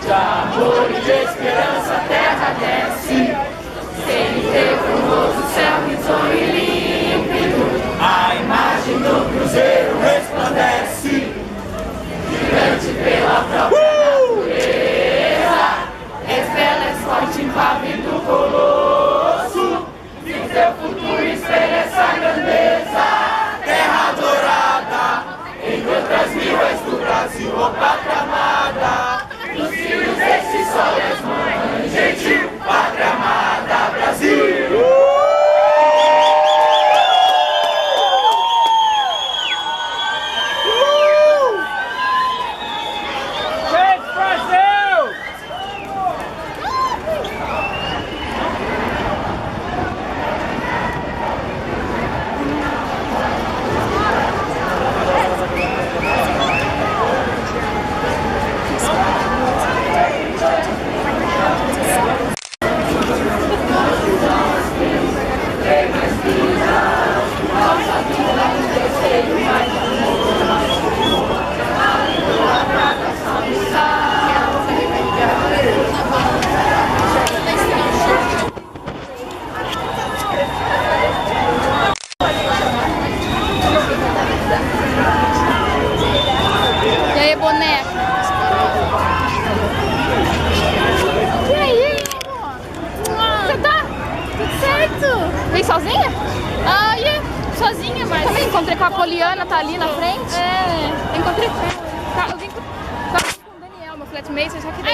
de amor e de esperança a terra desce. CNT, formoso céu, risonho e límpido, a imagem do cruzeiro resplandece. Gigante pela própria natureza, és bela, és forte, impávido colosso. Vive teu futuro, espere essa grandeza. Terra adorada, entre outras mil és do Brasil, ó pátria amada. Dos filhos desse sol és mãe gentil, pátria amada, Brasil. Sozinha? Ah, sozinha, mas... Também encontrei com a Poliana, tá ali na frente. É, encontrei... Eu vim com o Daniel, meu flatmate, só que daí